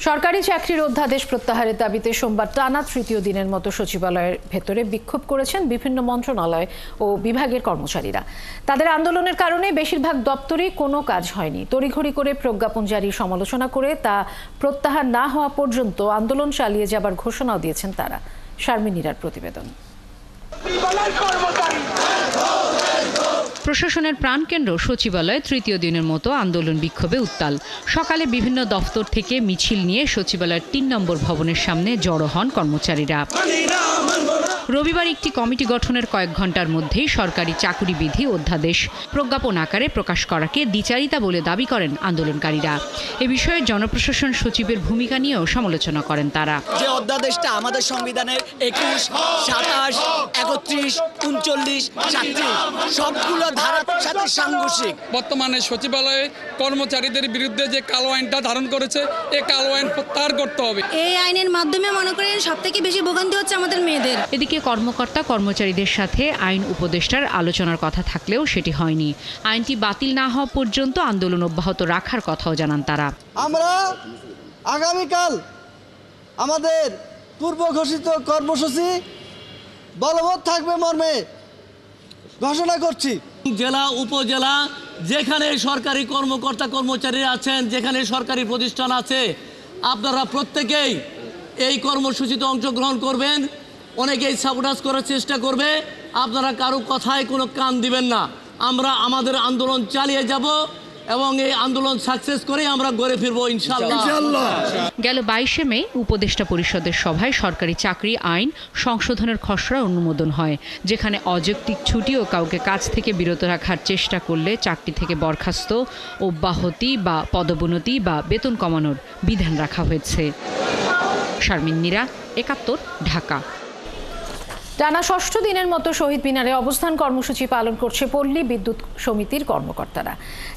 সরকারি চাকরির অধ্যাদেশ প্রত্যাহারের দাবিতে সোমবার টানা তৃতীয় দিনের মতো সচিবালয়ের ভেতরে বিক্ষোভ করেছেন বিভিন্ন মন্ত্রণালয় ও বিভাগের কর্মচারীরা। তাদের আন্দোলনের কারণে বেশিরভাগ দপ্তরেই কোনো কাজ হয়নি। তড়িঘড়ি করে প্রজ্ঞাপন জারির সমালোচনা করে তা প্রত্যাহার না হওয়া পর্যন্ত আন্দোলন চালিয়ে যাবার ঘোষণাও দিয়েছেন তারা। শারমিন নীরার প্রতিবেদন। প্রশাসনের প্রাণকেন্দ্র সচিবালয়ে তৃতীয় দিনের মতো আন্দোলন বিক্ষোভে উত্তাল। সকালে বিভিন্ন দফতর থেকে মিছিল নিয়ে সচিবালয়ের ৩ নম্বর ভবনের সামনে জড়ো হন কর্মচারীরা। রবিবার একটি কমিটি গঠনের কয়েক ঘন্টার মধ্যেই সরকারি চাকুরি বিধি অধ্যাদেশ প্রজ্ঞাপন আকারে প্রকাশ করাকে দ্বিচারিতা বলে দাবি করেন আন্দোলনকারীরা। এ বিষয়ে জনপ্রশাসন সচিবের ভূমিকা নিয়েও সমালোচনা করেন তারা। যে অধ্যাদেশটা আমাদের সংবিধানের ২১, ২৭, ৩১, ৩৯, ৩৭ সবগুলো ধারার সাথে সাংঘর্ষিক। বর্তমানে সচিবালয়ে কর্মচারীদের বিরুদ্ধে যে কালো আইনটা ধারণ করেছে, এই কালো আইন প্রত্যাহার করতে হবে। এই আইনের মাধ্যমে মনে করেন সবথেকে বেশি ভোগান্তি হচ্ছে আমাদের মেয়েদের। এদিকে কর্মকর্তা কর্মচারীদের সাথে আইন উপদেষ্টার আলোচনার কথা থাকলেও সেটি হয়নি। আইনটি বাতিল না হওয়া পর্যন্ত আন্দোলন অব্যাহত রাখার কথাও জানান তারা। আমরা আগামীকাল আমাদের পূর্ব ঘোষিত কর্মসূচি বলবৎ থাকবে মর্মে ঘোষণা করছি। জেলা উপজেলা যেখানে সরকারি কর্মকর্তা কর্মচারী আছেন, যেখানে সরকারি প্রতিষ্ঠান আছে, আপনারা প্রত্যেকেই এই কর্মসূচিতে অংশগ্রহণ করবেন। অনেকেই সাবোটাজ করার চেষ্টা করবে, আপনারা কারো কথায় কোনো কান দিবেন না। আমরা আমাদের আন্দোলন চালিয়ে যাব এবং এই আন্দোলন সাকসেস করে আমরা গড়ে ফিরবো ইনশাআল্লাহ। গেল 22শে মে উপদেষ্টা পরিষদের সভায় সরকারি চাকরি আইন সংশোধনের খসড়া অনুমোদন হয়, যেখানে অযৌক্তিক ছুটি ও কাউকে কাজ থেকে বিরত রাখার চেষ্টা করলে চাকরি থেকে বরখাস্ত, অব্যাহতি বা পদোন্নতি বা বেতন কমানোর বিধান রাখা হয়েছে। শারমিন নীরা, ৭১, ঢাকা। টানা ষষ্ঠ দিনের মতো শহীদ মিনারে অবস্থান কর্মসূচি পালন করছে পল্লী বিদ্যুৎ সমিতির কর্মকর্তারা।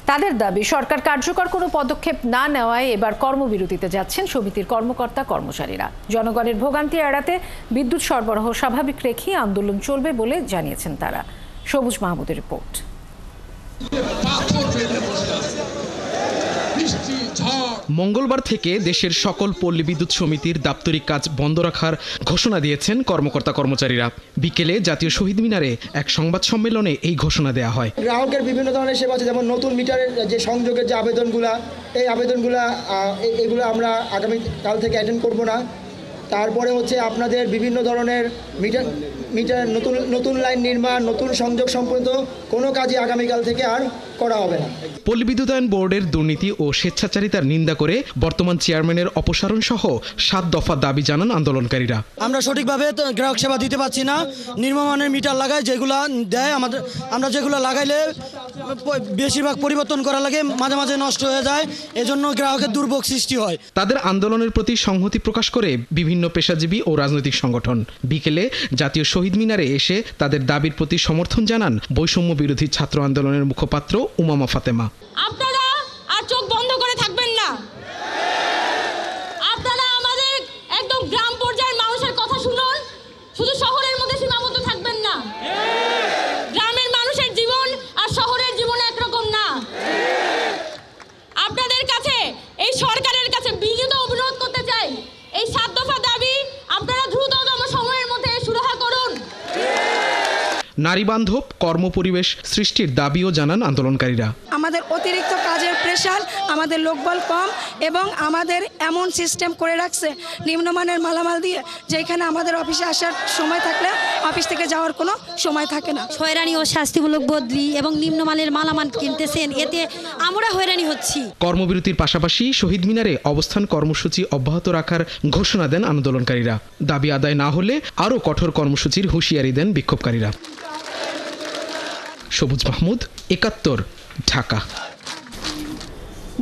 তাদের দাবি, সরকার কার্যকর কোনো পদক্ষেপ না নেওয়ায় এবার কর্মবিরতিতে যাচ্ছেন সমিতির কর্মকর্তা কর্মচারীরা। জনগণের ভোগান্তি এড়াতে বিদ্যুৎ সরবরাহ স্বাভাবিক রেখে আন্দোলন চলবে বলে জানিয়েছেন তারা। সবুজ মাহমুদের রিপোর্ট। মঙ্গলবার থেকে দেশের সকল পল্লী বিদ্যুৎ সমিতির দাপ্তরিক কাজ বন্ধ রাখার ঘোষণা দিয়েছেন কর্মকর্তা কর্মচারীরা। বিকেলে জাতীয় শহীদ মিনারে এক সংবাদ সম্মেলনে এই ঘোষণা দেওয়া হয়। গ্রাহকের বিভিন্ন ধরনের সেবা আছে, যেমন নতুন মিটারের যে সংযোগের যে আবেদনগুলো, এই আবেদনগুলো এগুলো আমরা আগামীকাল থেকে অ্যাটেন্ড করব না। তারপরে হচ্ছে আপনাদের বিভিন্ন ধরনের মিটার নতুন লাইন নির্মাণ, নতুন সংযোগ সম্পর্কিত কোনো কাজই আগামীকাল থেকে আর করা হবে না। পল্লী বিদ্যুতায়ন বোর্ডের দুর্নীতি ও স্বেচ্ছাচারিতার নিন্দা করে বর্তমান চেয়ারম্যানের অপসারণ সহ ৭ দফা দাবি জানান আন্দোলনকারীরা। আমরা সঠিকভাবে গ্রাহক সেবা দিতে পারছি না। নিম্নমানের মিটার লাগায়, যেগুলো দেয় আমরা যেগুলো লাগাইলে বেশিরভাগ পরিবর্তন করা লাগে, মাঝে মাঝে নষ্ট হয়ে যায়, এজন্য গ্রাহকের দুর্ভোগ সৃষ্টি হয়। তাদের আন্দোলনের প্রতি সংহতি প্রকাশ করে বিভিন্ন পেশাজীবী ও রাজনৈতিক সংগঠন। বিকেলে জাতীয় শহীদ মিনারে এসে তাদের দাবির প্রতি সমর্থন জানান বৈষম্য বিরোধী ছাত্র আন্দোলনের মুখপাত্র উমামা ফাতেমা। আপনারা আর চোখ বন্ধ করে থাকবেন না। আপনারা আমাদের একদম গ্রাম পর্যায়ের মানুষের কথা শুনুন, শুধু শহরের মধ্যে সীমাবদ্ধ থাকবেন না। গ্রামের মানুষের জীবন আর শহরের জীবন একরকম না। আপনাদের কাছে, এই সরকারের কাছে বিনীত অনুরোধ করতে চাই, এই ৭ দফা দাবি আপনারা দ্রুততম সময়ের মধ্যে সুরাহা করুন। নারী বান্ধব কর্মপরিবেশ সৃষ্টির দাবিও জানান আন্দোলনকারীরা। আমাদের অতিরিক্ত কাজের প্রেশার, আমাদের লোকবল কম এবং আমাদের এমন সিস্টেম করে রাখছে নিম্নমানের মালামাল দিয়ে, যেখানে আমাদের অফিসে আসার সময় থাকলে অফিস থেকে যাওয়ার কোনো সময় থাকে না। হয়রানি ও শাস্তিমূলক বদলি এবং নিম্নমানের মালামাল কিনতেছেন, এতে আমরা হয়রানি হচ্ছি। কর্মবিরতির পাশাপাশি শহীদ মিনারে অবস্থান কর্মসূচি অব্যাহত রাখার ঘোষণা দেন আন্দোলনকারীরা। দাবি আদায় না হলে আরও কঠোর কর্মসূচির হুঁশিয়ারি দেন বিক্ষোভকারীরা। সবুজ মাহমুদ, ৭১, ঢাকা।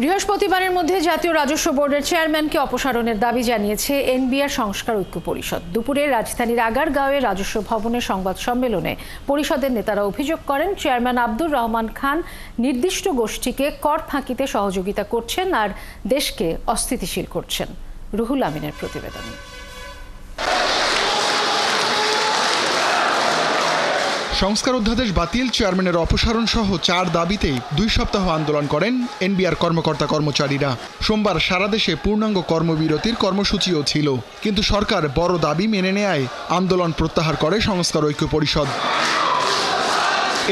বৃহস্পতিবারের মধ্যে জাতীয় রাজস্ব বোর্ডের চেয়ারম্যানকে অপসারণের দাবি জানিয়েছে এনবিআর সংস্কার ঐক্য পরিষদ। দুপুরে রাজধানীর আগারগাঁওয়ে রাজস্ব ভবনের সংবাদ সম্মেলনে পরিষদের নেতারা অভিযোগ করেন, চেয়ারম্যান আব্দুর রহমান খান নির্দিষ্ট গোষ্ঠীকে কর ফাঁকিতে সহযোগিতা করছেন আর দেশকে অস্থিতিশীল করছেন। রুহুল আমিনের প্রতিবেদন। সংস্কার অধ্যাদেশ বাতিল, চেয়ারম্যানের অপসারণ সহ 4 দাবিতে 2 সপ্তাহ আন্দোলন করেন এনবিআর কর্মকর্তা কর্মচারীরা। সোমবার সারা দেশে পূর্ণাঙ্গ কর্মবিরতির কর্মসূচিও ছিল, কিন্তু সরকার বড় দাবি মেনে নেয় আন্দোলন প্রত্যাহার করে সংস্কার ঐক্য পরিষদ।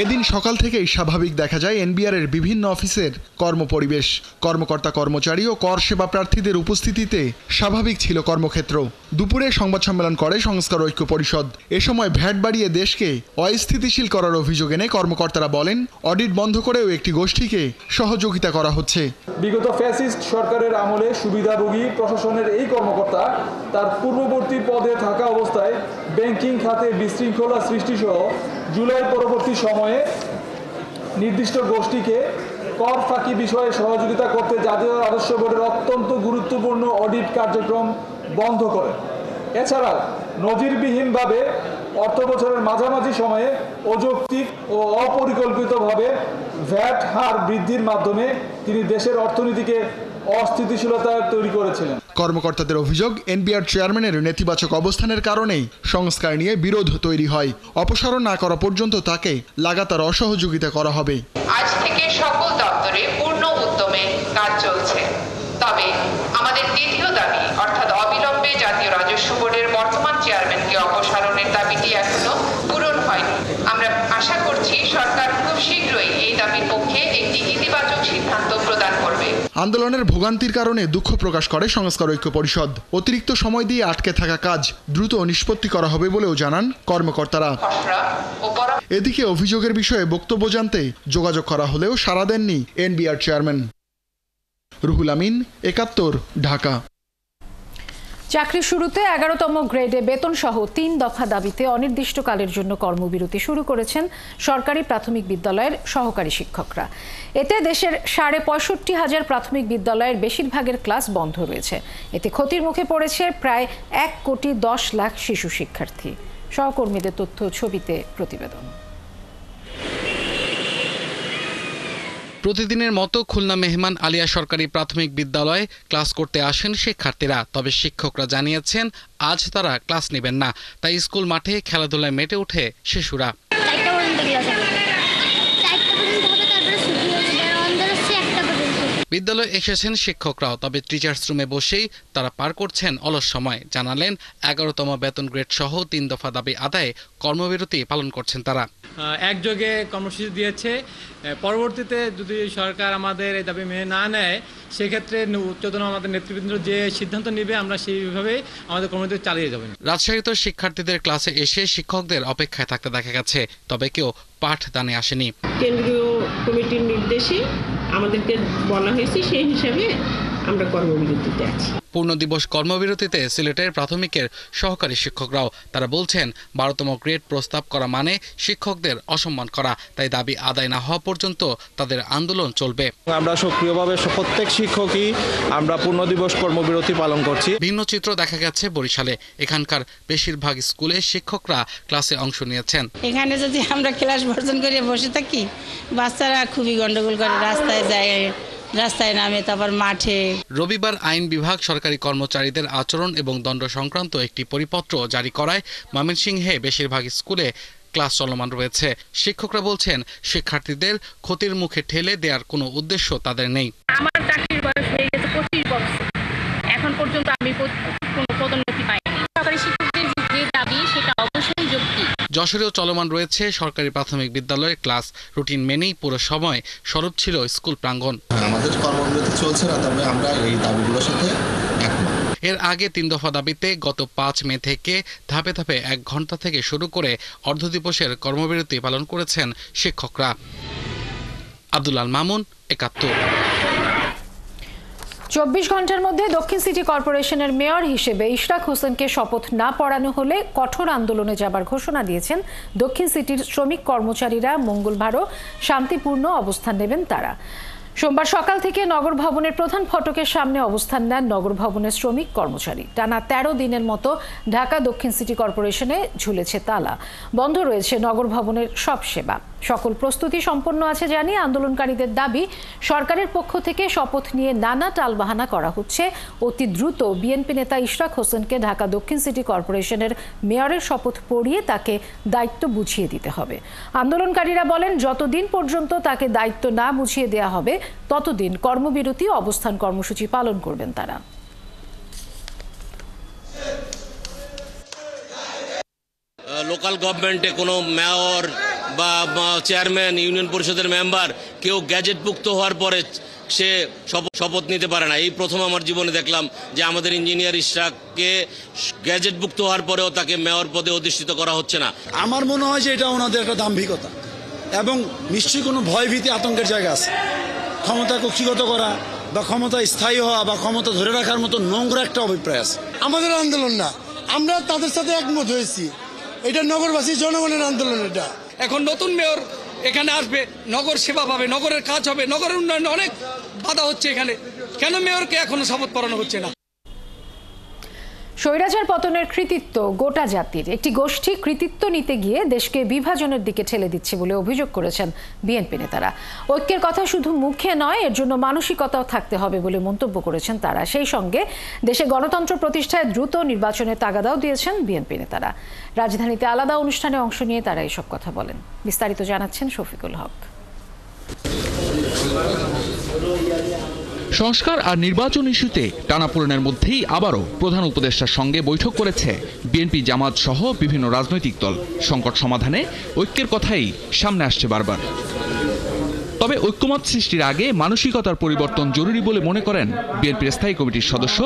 এদিন সকাল থেকেই স্বাভাবিক দেখা যায় এনবিআরের বিভিন্ন অফিসের কর্মপরিবেশ। কর্মকর্তা কর্মচারী ও কর সেবা প্রার্থীদের উপস্থিতিতে স্বাভাবিক ছিল কর্মক্ষেত্র। দুপুরে সংবাদ সম্মেলন করে সংস্কার ঐক্য পরিষদ। এ সময় ভ্যাট বাড়িয়ে দেশকে অস্থিতিশীল করার অভিযোগ এনে কর্মকর্তারা বলেন, অডিট বন্ধ করেও একটি গোষ্ঠীকে সহযোগিতা করা হচ্ছে। বিগত ফ্যাসিস্ট সরকারের আমলে সুবিধাভোগী প্রশাসনের এই কর্মকর্তা তার পূর্ববর্তী পদে থাকা অবস্থায় ব্যাংকিং খাতে বিশৃঙ্খলা সৃষ্টিসহ জুলাই পরবর্তী সময়ে নির্দিষ্ট গোষ্ঠীকে কর ফাঁকি বিষয়ে সহযোগিতা করতে জাতীয় রাজস্ব বোর্ডের অত্যন্ত গুরুত্বপূর্ণ অডিট কার্যক্রম বন্ধ করে। এছাড়াও নজিরবিহীনভাবে অর্থ বছরের মাঝামাঝি সময়ে অযৌক্তিক ও অপরিকল্পিতভাবে ভ্যাট হার বৃদ্ধির মাধ্যমে তিনি দেশের অর্থনীতিকে অস্থিতিশীলতা তৈরি করেছিলেন। কর্মকর্তাদের অভিযোগ, এনবিআর চেয়ারম্যানের নেতিবাচক অবস্থানের কারণেই সংস্কার নিয়ে বিরোধ তৈরি হয়। অপসারণ না করা পর্যন্ত তাকে লাগাতার অসহযোগিতা করা হবে। আজ থেকে সকল দপ্তরে পূর্ণ উদ্যমে কাজ চলছে। তবে আমাদের দ্বিতীয় দাবি অর্থাৎ অবিলম্বে জাতীয় রাজস্ব বোর্ডের বর্তমান চেয়ারম্যানকে অপসারণের দাবিটি এখনো পূরণ হয়নি। আমরা আশা করছি সরকার খুব শীঘ্রই এই দাবির পক্ষে একটি ইতিবাচক সিদ্ধান্ত প্রদান করবে। আন্দোলনের ভোগান্তির কারণে দুঃখ প্রকাশ করে সংস্কার ঐক্য পরিষদ। অতিরিক্ত সময় দিয়ে আটকে থাকা কাজ দ্রুত নিষ্পত্তি করা হবে বলেও জানান কর্মকর্তারা। এদিকে অভিযোগের বিষয়ে বক্তব্য জানতে যোগাযোগ করা হলেও সাড়া দেননি এনবিআর চেয়ারম্যান। রুহুল আমিন, ৭১, ঢাকা। চাকরি শুরুতে ১১তম গ্রেডে বেতন সহ ৩ দফা দাবিতে অনির্দিষ্টকালের জন্য কর্মবিরতি শুরু করেছেন সরকারি প্রাথমিক বিদ্যালয়ের সহকারী শিক্ষকরা। এতে দেশের ৬৫,০০০ প্রাথমিক বিদ্যালয়ের বেশিরভাগের ক্লাস বন্ধ রয়েছে। এতে ক্ষতির মুখে পড়েছে প্রায় ১,১০,০০,০০০ শিশু শিক্ষার্থী। সহকর্মীদের তথ্য, ছবিতে প্রতিবেদন। প্রতিদিনের মতো খুলনা মেহমান আলিয়া সরকারি প্রাথমিক বিদ্যালয়ে ক্লাস করতে আসেন শিক্ষার্থীরা। তবে শিক্ষকরা জানিয়েছেন আজ তারা ক্লাস নেবেন না, তাই স্কুল মাঠে খেলাধুলায় মেতে ওঠে শিশুরা। বিদ্যালয়ে এসেছেন শিক্ষকরাও, তবে টিচার্স রুমে বসেই তারা পার করছেন অলস সময়। জানালেন ১১তম বেতন গ্রেড সহ ৩ দফা দাবি আদায়ে কর্মবিরতি পালন করছেন তারা। একযোগে কর্মসূচি দিয়েছে। পরবর্তীতে যদি সরকার আমাদের এই দাবি মেনে না নেয়, সেক্ষেত্রে উচ্চতন আমাদের নেতৃবৃন্দ যে সিদ্ধান্ত নেবে আমরা সেইভাবেই আমাদের কর্মসূচি চালিয়ে যাবেন। রাজশাহীতে শিক্ষার্থীদের ক্লাসে এসে শিক্ষকদের অপেক্ষায় থাকতে দেখা গেছে, তবে কেউ পাঠদানে আসেনি। কেন্দ্রীয় কমিটির নির্দেশে আমাদেরকে বলা হয়েছে, সেই হিসাবে আমরা কর্মবিরতিতে আছি। পূর্ণ দিবস কর্মবিরতিতে সিলেটের প্রাথমিকের সহকারী শিক্ষকরাও। তারা বলছেন ১২তম গ্রেড প্রস্তাব করা মানে শিক্ষকদের অসম্মান করা, তাই দাবি আদায় না হওয়া পর্যন্ত তাদের আন্দোলন চলবে। আমরা সক্রিয়ভাবে প্রত্যেক শিক্ষকই আমরা পূর্ণ দিবস কর্মবিরতি পালন করছি। ভিন্ন চিত্র দেখা গেছে বরিশালে। এখানকার বেশিরভাগ স্কুলে শিক্ষকরা ক্লাসে অংশ নিয়েছেন। এখানে যদি আমরা ক্লাস বর্জন করে বসে থাকি, বাচ্চারা খুবই গন্ডগোল করে, রাস্তায় যায়, রাস্তায় নামে, তারপর মাঠে। রবিবার আইন বিভাগ সরকারি কর্মচারীদের আচরণ এবং দণ্ড সংক্রান্ত একটি পরিপত্র জারি করায় ময়মনসিংহে বেশিরভাগ স্কুলে ক্লাস চলমান রয়েছে। শিক্ষকরা বলছেন শিক্ষার্থীদের ক্ষতির মুখে ঠেলে দেওয়ার কোনো উদ্দেশ্য তাদের নেই। আমার চাকরির বয়স হয়ে গেছে 25 বছর, এখন পর্যন্ত আমি কোনো পদোন্নতি পাইনি। সরকারি শিক্ষকদের যে দাবি সেটা অবশ্যই যৌক্তিক। যশোরেও চলমান রয়েছে সরকারি প্রাথমিক বিদ্যালয়ের ক্লাস। রুটিন মেনেই পুরো সময় সরব ছিল স্কুল প্রাঙ্গণ। আমাদের কর্মবিরতি চলছে না, তবে আমরা এই দাবিগুলোর সাথে একমত। এর আগে ৩ দফা দাবিতে গত ৫ মে থেকে ধাপে ধাপে ১ ঘন্টা থেকে শুরু করে অর্ধদিবসের কর্মবিরতি পালন করেছেন শিক্ষকরা। আব্দুল আল মামুন, ৭১। ২৪ ঘন্টার মধ্যে দক্ষিণ সিটি কর্পোরেশনের মেয়র হিসেবে ইশরাক হোসেনকে শপথ না পড়ানো হলে কঠোর আন্দোলনে যাবার ঘোষণা দিয়েছেন দক্ষিণ সিটির শ্রমিক কর্মচারীরা। মঙ্গলবারও শান্তিপূর্ণ অবস্থান নেবেন তারা। সোমবার সকাল থেকে নগর ভবনের প্রধান ফটকের সামনে অবস্থান নেন নগর ভবনের শ্রমিক কর্মচারী। টানা ১৩ দিনের মতো ঢাকা দক্ষিণ সিটি কর্পোরেশনে ঝুলেছে তালা। বন্ধ রয়েছে নগর ভবনের সব সেবা। সকল প্রস্তুতি সম্পন্ন আছে জানিয়ে আন্দোলনকারীদের দাবি, সরকারের পক্ষ থেকে শপথ নিয়ে নানা টালবাহানা করা হচ্ছে। অতি দ্রুত বিএনপি নেতা ইশরাক হোসেনকে ঢাকা দক্ষিণ সিটি কর্পোরেশনের মেয়রের শপথ পড়িয়ে তাকে দায়িত্ব বুঝিয়ে দিতে হবে। আন্দোলনকারীরা বলেন, যতদিন পর্যন্ত তাকে দায়িত্ব না বুঝিয়ে দেওয়া হবে ততদিন কর্মবিরতি ও অবস্থান কর্মসূচি পালন করবেন তারা। লোকাল গভর্নমেন্টে কোনো মেয়র বা চেয়ারম্যান, ইউনিয়ন পরিষদের মেম্বার কেউ গ্যাজেটভুক্ত হওয়ার পরে সে শপথ নিতে পারে না। এই প্রথম আমার জীবনে দেখলাম যে আমাদের ইঞ্জিনিয়ার ইশরাককে গ্যাজেটভুক্ত হওয়ার পরেও তাকে মেয়র পদে অধিষ্ঠিত করা হচ্ছে না। আমার মনে হয় যে এটা ওনাদের একটা দাম্ভিকতা এবং নিশ্চয়ই কোনো ভয়ভীতি, আতঙ্কের জায়গা আছে। ক্ষমতা কক্ষিগত করা বা ক্ষমতা স্থায়ী হওয়া বা ক্ষমতা ধরে রাখার মতো নোংরা একটা অভিপ্রায় আছে। আমাদের আন্দোলন না, আমরা তাদের সাথে একমত হয়েছি। এটা নগরবাসী জনগণের আন্দোলন। এটা এখন নতুন মেয়র এখানে আসবে, নগর সেবা পাবে, নগরের কাজ হবে, নগরের উন্নয়নে অনেক বাধা হচ্ছে এখানে। কেন মেয়রকে এখনো শপথ করানো হচ্ছে না? স্বৈরাচার পতনের কৃতিত্ব গোটা জাতির। একটি গোষ্ঠী কৃতিত্ব নিতে গিয়ে দেশকে বিভাজনের দিকে ঠেলে দিচ্ছে বলে অভিযোগ করেছেন বিএনপি নেতারা। ঐক্যের কথা শুধু মুখে নয়, এর জন্য মানসিকতাও থাকতে হবে বলে মন্তব্য করেছেন তারা। সেই সঙ্গে দেশে গণতন্ত্র প্রতিষ্ঠায় দ্রুত নির্বাচনের তাগাদাও দিয়েছেন বিএনপি নেতারা। রাজধানীতে আলাদা অনুষ্ঠানে অংশ নিয়ে তারা এসব কথা বলেন। বিস্তারিত জানাচ্ছেন শফিকুল হক। সংস্কার আর নির্বাচন ইস্যুতে টানাপোড়েনের মধ্যেই আবারও প্রধান উপদেষ্টার সঙ্গে বৈঠক করেছে বিএনপি, জামাত সহ বিভিন্ন রাজনৈতিক দল। সংকট সমাধানে ঐক্যের কথাই সামনে আসছে বারবার। তবে ঐক্যমত সৃষ্টির আগে মানসিকতার পরিবর্তন জরুরি বলে মনে করেন বিএনপির স্থায়ী কমিটির সদস্য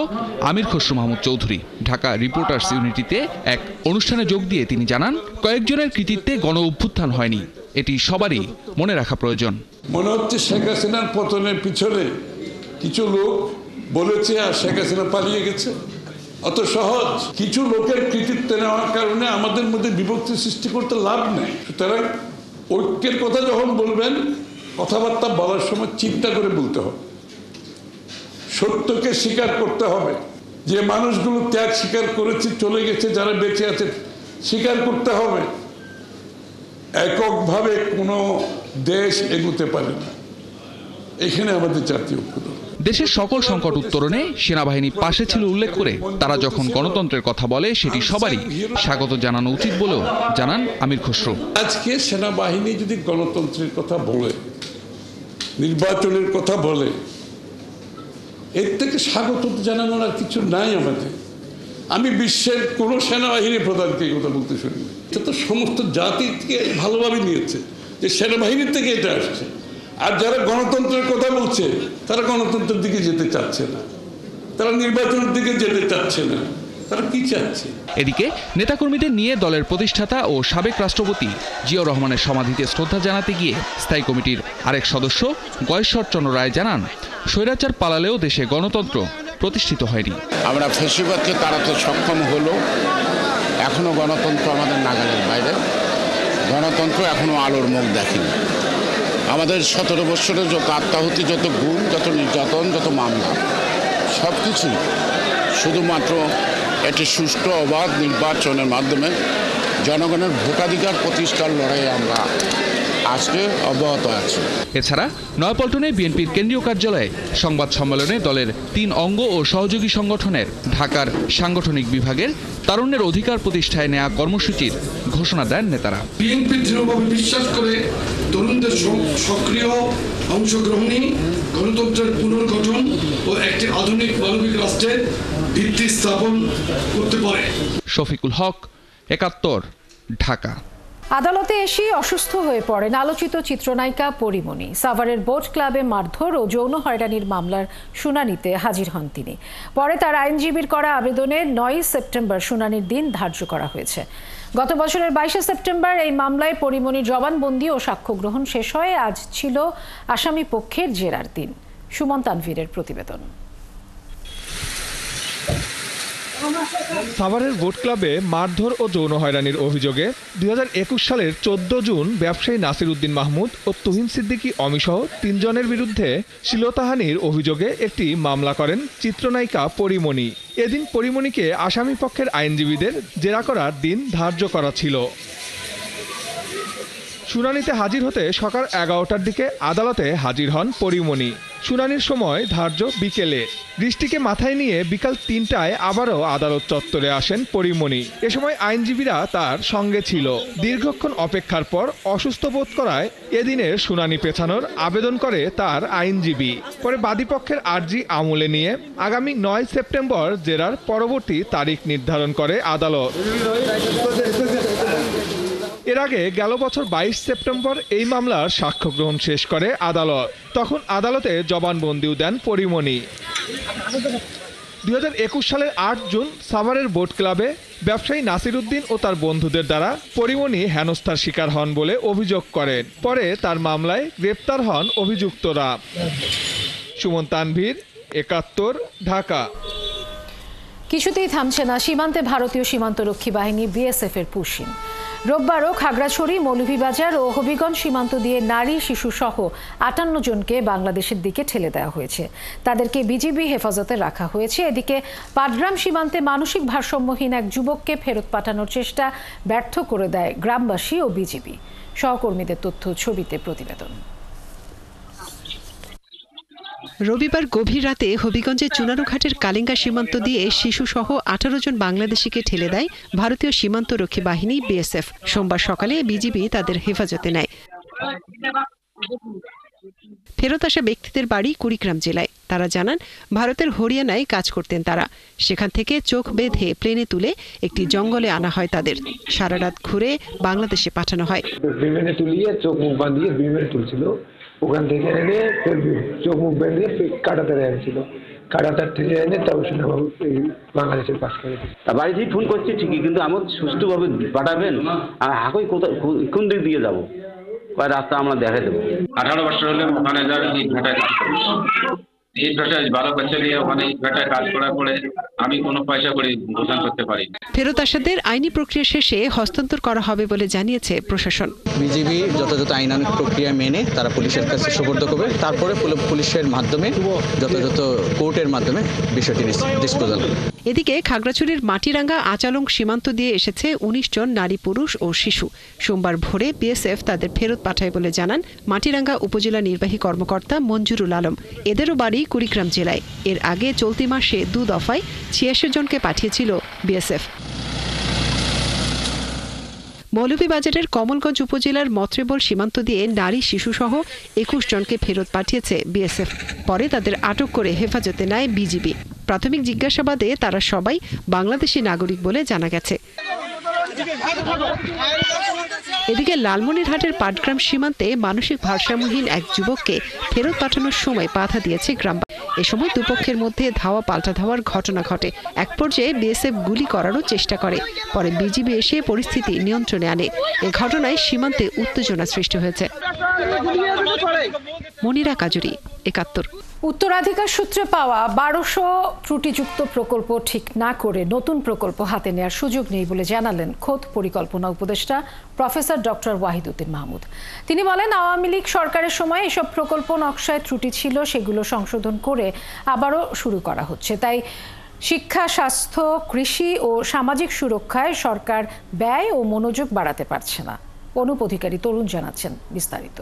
আমির খসরু মাহমুদ চৌধুরী। ঢাকা রিপোর্টার্স ইউনিটিতে এক অনুষ্ঠানে যোগ দিয়ে তিনি জানান, কয়েকজনের কৃতিত্বে গণ অভ্যুত্থান হয়নি, এটি সবারই মনে রাখা প্রয়োজন। মনে হচ্ছে শেখ হাসিনার পতনের পিছনে কিছু লোক বলেছে আর শেখ হাসিনা পালিয়ে গেছে। অত সহজ কিছু লোকের কৃতিত্ব নেওয়ার কারণে আমাদের মধ্যে বিভক্তি সৃষ্টি করতে লাভ নেই। সুতরাং ঐক্যের কথা যখন বলবেন, কথাবার্তা বলার সময় চিন্তা করে বলতে হবে, সত্যকে স্বীকার করতে হবে। যে মানুষগুলো ত্যাগ স্বীকার করেছে, চলে গেছে, যারা বেঁচে আছে স্বীকার করতে হবে। এককভাবে কোনো দেশ এগোতে পারে না, এখানে আমাদের জাতীয় ঐক্য। দেশের সকল সংকট উত্তরণে সেনাবাহিনী পাশে ছিল উল্লেখ করে তারা যখন গণতন্ত্রের কথা বলে সেটি সবারই স্বাগত জানানো উচিত বলেও জানান আমির খসরু। আজকে সেনাবাহিনী যদি গণতন্ত্রের কথা বলে, নির্বাচনের কথা বলে, এর থেকে স্বাগত জানানোর আর কিছু নাই আমাদের। আমি বিশ্বের কোন সেনাবাহিনী প্রধানকে এই কথা বলতে শুনিনি। এটা তো সমস্ত জাতিকে ভালোভাবে নিয়েছে যে সেনাবাহিনীর থেকে এটা আসছে। আর যারা গণতন্ত্রের কথা বলছে তারা গণতন্ত্রের দিকে যেতে চাচ্ছে না, তারা নির্বাচনের দিকে যেতে চাচ্ছে না, তারা কি চাচ্ছে? এদিকে নেতাকর্মীদের নিয়ে দলের প্রতিষ্ঠাতা ও সাবেক রাষ্ট্রপতি জিয়াউর রহমানের সমাধিতে শ্রদ্ধা জানাতে গিয়ে স্থায়ী কমিটির আরেক সদস্য গয়েশ্বর চন্দ্র রায় জানান, স্বৈরাচার পালালেও দেশে গণতন্ত্র প্রতিষ্ঠিত হয়নি। আমরা ফ্যাসিবাদকে তাড়াতে সক্ষম হলো, এখনো গণতন্ত্র আমাদের নাগালের বাইরে। গণতন্ত্র এখনো আলোর মুখ দেখেনি। আমাদের 17 বছরে যত আত্মাহুতি, যত গুণ, যত নির্যাতন, যত মামলা, সব কিছুই শুধুমাত্র একটি সুষ্ঠু অবাধ নির্বাচনের মাধ্যমে জনগণের ভোটাধিকার প্রতিষ্ঠার লড়াইয়ে আমরা আজকে অব্যাহত আছি। এছাড়া নয়াপল্টনে বিএনপির কেন্দ্রীয় কার্যালয়ে সংবাদ সম্মেলনে দলের 3 অঙ্গ ও সহযোগী সংগঠনের ঢাকার সাংগঠনিক বিভাগের তারুণ্যের অধিকার প্রতিষ্ঠায় নেওয়া কর্মসূচির ঘোষণা দেন নেতারা। বিএনপি দৃঢ়ভাবে বিশ্বাস করে তরুণদের সক্রিয় অংশগ্রহণই গণতন্ত্রের পুনর্গঠন ও একটি আধুনিক মানবিক রাষ্ট্রের ভিত্তি স্থাপন করতে পারে। শফিকুল হক, ৭১, ঢাকা। আদালতে এসে অসুস্থ হয়ে পড়েন আলোচিত চিত্রনায়িকা পরিমণি। সাভারের বোট ক্লাবে মারধর ও যৌন হয়রানির মামলার শুনানিতে হাজির হন তিনি। পরে তার আইনজীবীর করা আবেদনে ৯ সেপ্টেম্বর শুনানির দিন ধার্য করা হয়েছে। গত বছরের ২২ সেপ্টেম্বর এই মামলায় পরিমণির জবানবন্দি ও সাক্ষ্য গ্রহণ শেষ হয়ে আজ ছিল আসামি পক্ষের জেরার দিন। সুমন তানভীরের প্রতিবেদন। সাভারের বোট ক্লাবে মারধর ও যৌন হয়রানির অভিযোগে ২০২১ সালের ১৪ জুন ব্যবসায়ী নাসির উদ্দিন মাহমুদ ও তুহিন সিদ্দিকী অমিসহ ৩ জনের বিরুদ্ধে শ্লীলতাহানির অভিযোগে একটি মামলা করেন চিত্রনায়িকা পরিমণি। এদিন পরিমণিকে আসামি পক্ষের আইনজীবীদের জেরা করার দিন ধার্য করা ছিল। শুনানিতে হাজির হতে সকাল 11টার দিকে আদালতে হাজির হন পরিমণি। শুনানির সময় ধার্য বিকেলে। বৃষ্টিকে মাথায় নিয়ে বিকাল 3টায় আবারও আদালত চত্বরে আসেন পরিমণি। এ সময় আইনজীবীরা তার সঙ্গে ছিল। দীর্ঘক্ষণ অপেক্ষার পর অসুস্থ বোধ করায় এদিনের শুনানি পেছানোর আবেদন করে তার আইনজীবী। পরে বাদীপক্ষের আর্জি আমলে নিয়ে আগামী 9 সেপ্টেম্বর জেরার পরবর্তী তারিখ নির্ধারণ করে আদালত। এর আগে গেল বছর 22 সেপ্টেম্বর এই মামলার সাক্ষ্য গ্রহণ শেষ করে আদালত। তখন আদালতে জবানবন্দিও দেন পরিমণি। 2021 সালের 8 জুন সাভারের বোট ক্লাবে ব্যবসায়ী নাসির উদ্দিন ও তার বন্ধুদের দ্বারা পরিমণি হেনস্থার শিকার হন বলে অভিযোগ করেন। পরে তার মামলায় গ্রেপ্তার হন অভিযুক্তরা। সুমন তানভীর, 71, ঢাকা। কিছুতেই থামছে না সীমান্তে ভারতীয় সীমান্তরক্ষী বাহিনী বিএসএফ এর পুশিং। রোববারও খাগড়াছড়ি, মৌলভীবাজার ও হবিগঞ্জ সীমান্ত দিয়ে নারী, শিশু সহ 58 জনকে বাংলাদেশের দিকে ঠেলে দেওয়া হয়েছে। তাদেরকে বিজিবি হেফাজতে রাখা হয়েছে। এদিকে পাটগ্রাম সীমান্তে মানসিক ভারসাম্যহীন এক যুবককে ফেরত পাঠানোর চেষ্টা ব্যর্থ করে দেয় গ্রামবাসী ও বিজিবি। সহকর্মীদের তথ্য, ছবিতে প্রতিবেদন। রবিবার গভীর রাতে হবিগঞ্জের চুনারুঘাটের কালিঙ্গা সীমান্ত দিয়ে শিশুসহ 18 জন বাংলাদেশিকে ঠেলে দেয় ভারতীয় সীমান্তরক্ষী বাহিনী বিএসএফ। সোমবার সকালে বিজিবি তাদের হেফাজতে নেয়। ফেরত আসা ব্যক্তিদের বাড়ি কুড়িগ্রাম জেলায়। তারা জানান, ভারতের হরিয়ানায় কাজ করতেন তারা। সেখান থেকে চোখ বেঁধে প্লেনে তুলে একটি জঙ্গলে আনা হয় তাদের। সারা রাত ঘুরে বাংলাদেশে পাঠানো হয়। বিমানে তুলিয়ে চোখ মুখ বাঁধিয়ে বিমানে তুলছিল, ওখান থেকে এনে চোখ মুখ বেঁধে কাটাতারে আনছিল। কাটাতার থেকে এনে তবে সেনাবাবু বাংলাদেশের পাশ করে বাড়ি থেকে ফোন করছি ঠিকই, কিন্তু আমার সুষ্ঠুভাবে পাঠাবেন। হাকই কোন দিক দিয়ে যাবো, রাস্তা আমরা দেখা দেবো। 18 বছর হলে ওখানে ইট ভাটায় কাজ করি। ইট ভাটায় 12 বছর নিয়ে ওখানে ইট ভাটায় কাজ করার পরে আমি কোনো পয়সা করে গোদান করতে পারি। ফেরত আসাদের আইনি প্রক্রিয়া শেষে হস্তান্তর করা হবে বলে জানিয়েছে প্রশাসন। বিজিবি যথাযথ আইনানুগ প্রক্রিয়া মেনে তারা পুলিশের কাছে সুপর্দ করবে। তারপরে পুলিশের মাধ্যমে যথাযথ কোর্টের মাধ্যমে বিষয়টি ডিসপোজাল হবে। এদিকে খাগড়াছড়ির মাটিরাঙ্গা আচালং সীমান্ত দিয়ে এসেছে 19 জন নারী, পুরুষ ও শিশু। সোমবার ভোরে বিএসএফ তাদের ফেরত পাঠায় বলে জানান মাটিরাঙ্গা উপজেলা নির্বাহী কর্মকর্তা মঞ্জুরুল আলম। এদেরও বাড়ি কুড়িগ্রাম জেলায়। এর আগে চলতি মাসে 2 দফায় 86 জনকে পাঠিয়েছিল বিএসএফ। মৌলভীবাজারের কমলগঞ্জ উপজেলার মত্রেবল সীমান্ত দিয়ে নারী, শিশুসহ 21 জনকে ফেরত পাঠিয়েছে বিএসএফ। পরে তাদের আটক করে হেফাজতে নেয় বিজিবি। প্রাথমিক জিজ্ঞাসাবাদে তারা সবাই বাংলাদেশি নাগরিক বলে জানা গেছে। এদিকে লালমনিরহাটের পাটগ্রাম সীমান্তে মানসিক ভারসাম্যহীন এক যুবককে ফেরত পাঠানোর সময় বাধা দিয়েছে গ্রামবাসী। এ সময় দুপক্ষের মধ্যে ধাওয়া পাল্টা ধাওয়ার ঘটনা ঘটে। এক পর্যায়ে বিএসএফ গুলি করারও চেষ্টা করে। পরে বিজিবি এসে পরিস্থিতি নিয়ন্ত্রণে আনে। এ ঘটনায় সীমান্তে উত্তেজনা সৃষ্টি হয়েছে। মনিরা কাজুরি, 71। উত্তরাধিকার সূত্রে পাওয়া 1200 ত্রুটিযুক্ত প্রকল্প ঠিক না করে নতুন প্রকল্প হাতে নেওয়ার সুযোগ নেই বলে জানালেন খোদ পরিকল্পনা উপদেষ্টা প্রফেসর ডক্টর ওয়াহিদুদ্দিন মাহমুদ। তিনি বলেন, আওয়ামী লীগ সরকারের সময় এসব প্রকল্প নকশায় ত্রুটি ছিল, সেগুলো সংশোধন করে আবারও শুরু করা হচ্ছে। তাই শিক্ষা, স্বাস্থ্য, কৃষি ও সামাজিক সুরক্ষায় সরকার ব্যয় ও মনোযোগ বাড়াতে পারছে না। অনুপ অধিকারী তরুণ জানাচ্ছেন বিস্তারিত।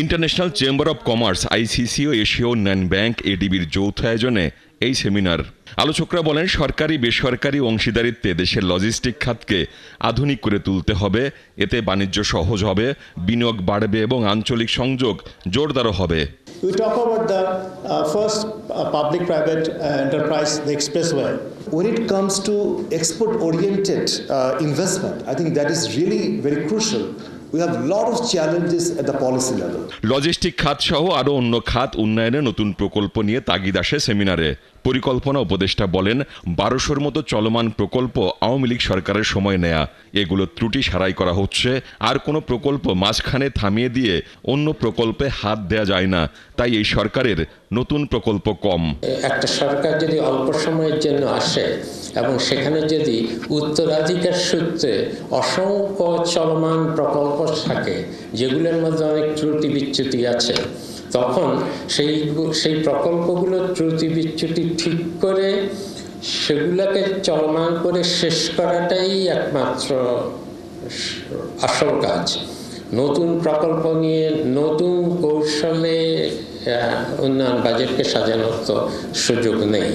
International chamber of commerce, ICC ও এশীয় উন্নয়ন ব্যাংক এডিবির যৌথ আয়োজনে এই সেমিনার। আলোচকরা বলেন, সরকারি বেসরকারি অংশীদারিত্বে দেশের লজিস্টিক খাতকে আধুনিক করে তুলতে হবে। এতে বাণিজ্য সহজ হবে, বিনিয়োগ বাড়বে এবং আঞ্চলিক সংযোগ জোরদার হবে। We talk about the first public-private enterprise, the expressway. When it comes to export-oriented investment, I think that is really very crucial. We have a lot of challenges at the policy level. Logistic খাত সহ আরও অন্য খাত উন্নয়নে নতুন প্রকল্প নিয়ে তাগিদ আসে সেমিনারে। পরিকল্পনা উপদেষ্টা বলেন, 1200-র মতো চলমান প্রকল্প আওয়ামী লীগ সরকারের সময় নেয়া। এগুলো ত্রুটি সারাই করা হচ্ছে। আর কোনো প্রকল্প মাঝখানে থামিয়ে দিয়ে অন্য প্রকল্পে হাত দেয়া যায় না। তাই এই সরকারের নতুন প্রকল্প কম। একটা সরকার যদি অল্প সময়ের জন্য আসে এবং সেখানে যদি উত্তরাধিকার সূত্রে অসংখ্য চলমান প্রকল্প থাকে, যেগুলোর মধ্যে অনেক ত্রুটি বিচ্যুতি আছে, তখন সেই প্রকল্পগুলো ত্রুটি বিচ্যুতি ঠিক করে সেগুলোকে চলমান করে শেষ করাটাই একমাত্র আসল কাজ। নতুন প্রকল্প নিয়ে নতুন কৌশলে উন্নয়ন বাজেটকে সাজানোর তো সুযোগ নেই।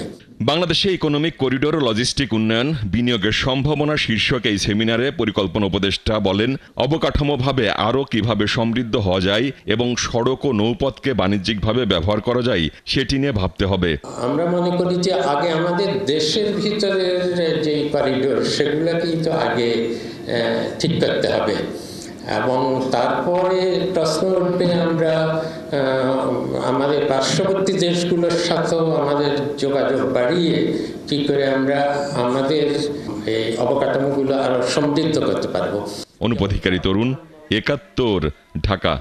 বাংলাদেশে ইকোনমিক করিডোর ও লজিস্টিক উন্নয়ন বিনিয়োগের সম্ভাবনা শীর্ষক এই সেমিনারে পরিকল্পনা উপদেষ্টা বলেন, অবকাঠামোভাবে আরও কিভাবে সমৃদ্ধ হওয়া যায় এবং সড়ক ও নৌপথকে বাণিজ্যিকভাবে ব্যবহার করা যায় সেটি নিয়ে ভাবতে হবে। আমরা মনে করি যে আগে আমাদের দেশের ভিতরের যে করিডোর সেগুলো কিন্তু আগে ঠিক করতে হবে এবং তারপরে প্রশ্ন উঠবে আমরা আমাদের পার্শ্ববর্তী দেশগুলোর সাথেও আমাদের যোগাযোগ বাড়িয়ে কি করে আমরা আমাদের এই অবকাঠামোগুলো আরো সমৃদ্ধ করতে পারবো। অনুপ অধিকারী, তরুণ, ৭১, ঢাকা।